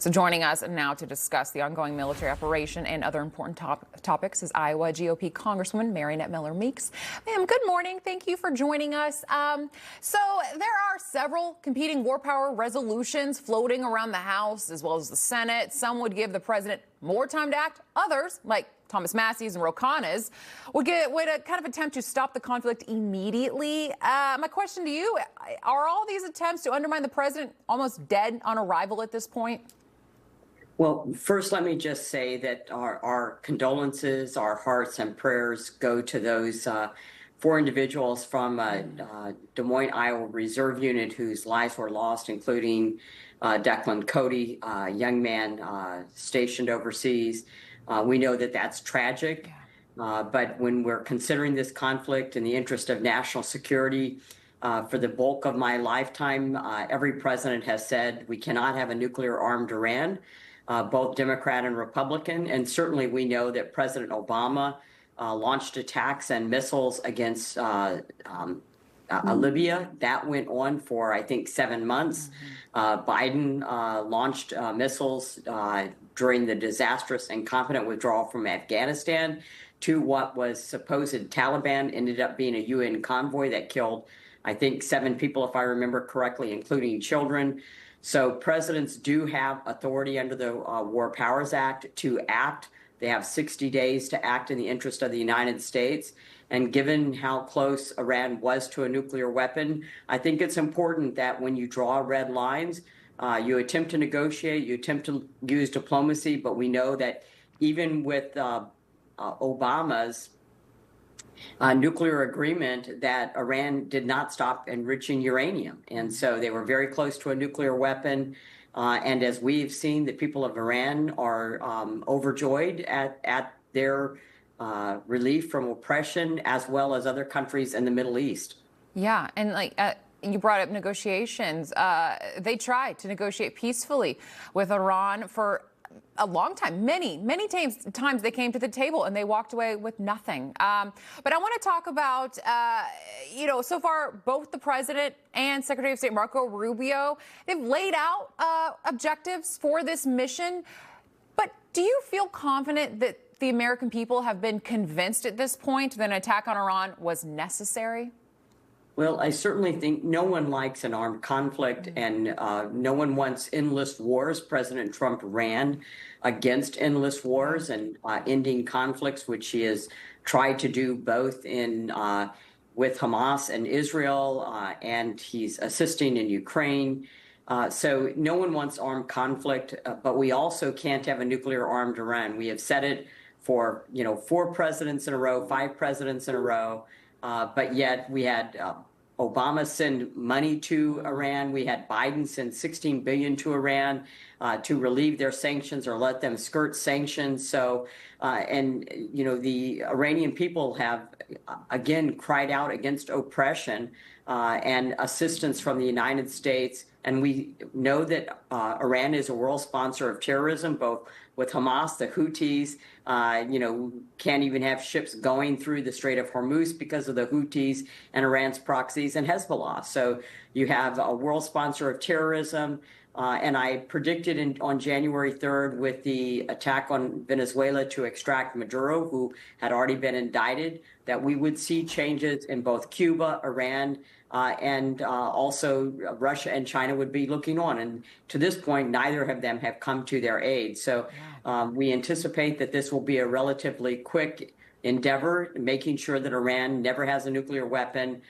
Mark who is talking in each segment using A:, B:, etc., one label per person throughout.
A: So joining us now to discuss the ongoing military operation and other important topics is Iowa GOP Congresswoman Mariannette Miller-Meeks. Ma'am, good morning. Thank you for joining us. So there are several competing war power resolutions floating around the House as well as the Senate. Some would give the president more time to act. Others, like Thomas Massey's and Ro Khanna's, would kind of attempt to stop the conflict immediately. My question to you, are all these attempts to undermine the president almost dead on arrival at this point?
B: Well, first, let me just say that our condolences, our hearts and prayers go to those four individuals from Des Moines, Iowa Reserve Unit whose lives were lost, including Declan Cody, a young man stationed overseas. We know that that's tragic, but when we're considering this conflict in the interest of national security, for the bulk of my lifetime, every president has said we cannot have a nuclear-armed Iran. Both Democrat and Republican. And certainly we know that President Obama launched attacks and missiles against Libya. That went on for, I think, 7 months. Biden launched missiles during the disastrous and incompetent withdrawal from Afghanistan to what was supposed Taliban, ended up being a UN convoy that killed, I think, 7 people, if I remember correctly, including children. So presidents do have authority under the War Powers Act to act. They have 60 days to act in the interest of the United States. And given how close Iran was to a nuclear weapon, I think it's important that when you draw red lines, you attempt to negotiate, you attempt to use diplomacy. But we know that even with Obama's nuclear agreement, that Iran did not stop enriching uranium. And so they were very close to a nuclear weapon. And as we've seen, the people of Iran are overjoyed at their relief from oppression, as well as other countries in the Middle East. Yeah, and you brought up negotiations. They tried to negotiate peacefully with Iran for a long time. Many times they came to the table and they walked away with nothing. But I want to talk about, so far, both the president and Secretary of State Marco Rubio, they've laid out objectives for this mission. But do you feel confident that the American people have been convinced at this point that an attack on Iran was necessary? Well, I certainly think no one likes an armed conflict, and no one wants endless wars. President Trump ran against endless wars and ending conflicts, which he has tried to do both with Hamas and Israel, and he's assisting in Ukraine. So no one wants armed conflict, but we also can't have a nuclear-armed Iran. We have said it for 4 presidents in a row, 5 presidents in a row. But yet we had Obama send money to Iran. We had Biden send $16 billion to Iran to relieve their sanctions or let them skirt sanctions. So, the Iranian people have, again, cried out against oppression and assistance from the United States. And we know that Iran is a world sponsor of terrorism, both with Hamas, the Houthis, can't even have ships going through the Strait of Hormuz because of the Houthis and Iran's proxies, and Hezbollah. So you have a world sponsor of terrorism. And I predicted on January 3rd with the attack on Venezuela to extract Maduro, who had already been indicted, that we would see changes in both Cuba, Iran, and also Russia and China would be looking on. And to this point, neither of them have come to their aid. So we anticipate that this will be a relatively quick endeavor, making sure that Iran never has a nuclear weapon.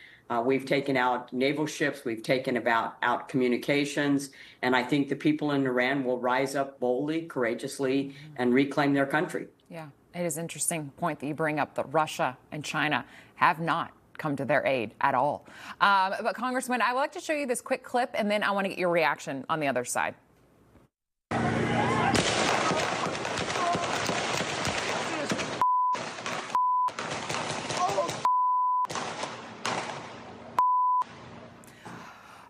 B: We've taken out naval ships. We've taken out communications. And I think the people in Iran will rise up boldly, courageously, and reclaim their country. Yeah, it is an interesting point that you bring up that Russia and China have not come to their aid at all. But Congressman, I would like to show you this quick clip, and then I want to get your reaction on the other side.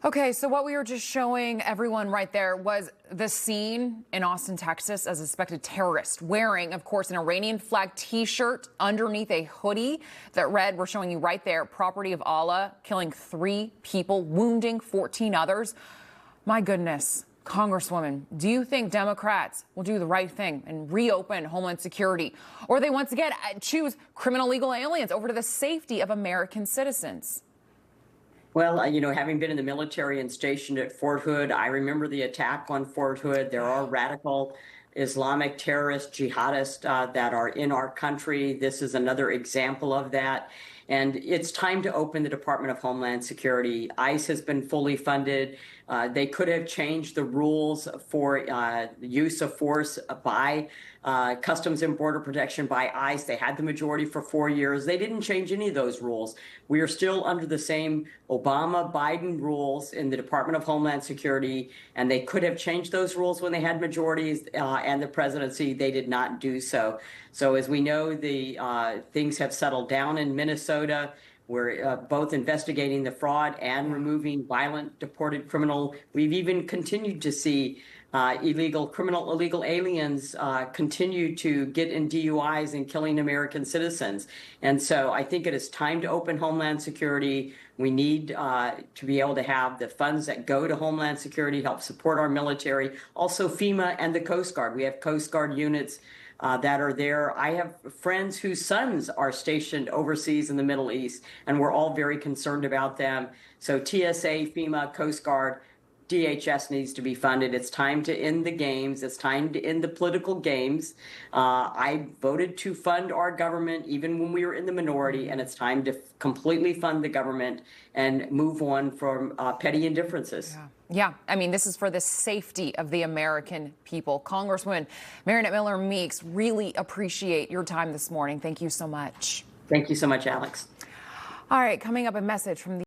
B: Okay, so what we were just showing everyone right there was the scene in Austin, Texas, as a suspected terrorist wearing, of course, an Iranian flag T-shirt underneath a hoodie that read, we're showing you right there, property of Allah, killing 3 people, wounding 14 others. My goodness.
A: Congresswoman, do you think Democrats will do the right thing and reopen Homeland Security, or they once again choose criminal illegal aliens over to the safety of American citizens?
B: Well, having been in the military and stationed at Fort Hood, I remember the attack on Fort Hood. There are radical Islamic terrorists, jihadists that are in our country. This is another example of that. And it's time to open the Department of Homeland Security. ICE has been fully funded. They could have changed the rules for the use of force by Customs and Border Protection, by ICE. They had the majority for 4 years. They didn't change any of those rules. We are still under the same Obama-Biden rules in the Department of Homeland Security, and they could have changed those rules when they had majorities and the presidency. They did not do so. So as we know, the things have settled down in Minnesota. We're both investigating the fraud and removing violent deported criminal. We've even continued to see illegal aliens continue to get in DUIs and killing American citizens. And so I think it is time to open Homeland Security. We need to be able to have the funds that go to Homeland Security help support our military. Also FEMA and the Coast Guard. We have Coast Guard units that are there. I have friends whose sons are stationed overseas in the Middle East, and we're all very concerned about them. So TSA, FEMA, Coast Guard, DHS needs to be funded. It's time to end the games. It's time to end the political games. I voted to fund our government even when we were in the minority, and it's time to completely fund the government and move on from petty indifferences.
A: Yeah, I mean, this is for the safety of the American people. Congresswoman Miller-Meeks, really appreciate your time this morning. Thank you so much.
B: Thank you so much, Alex.
A: All right, coming up, a message from the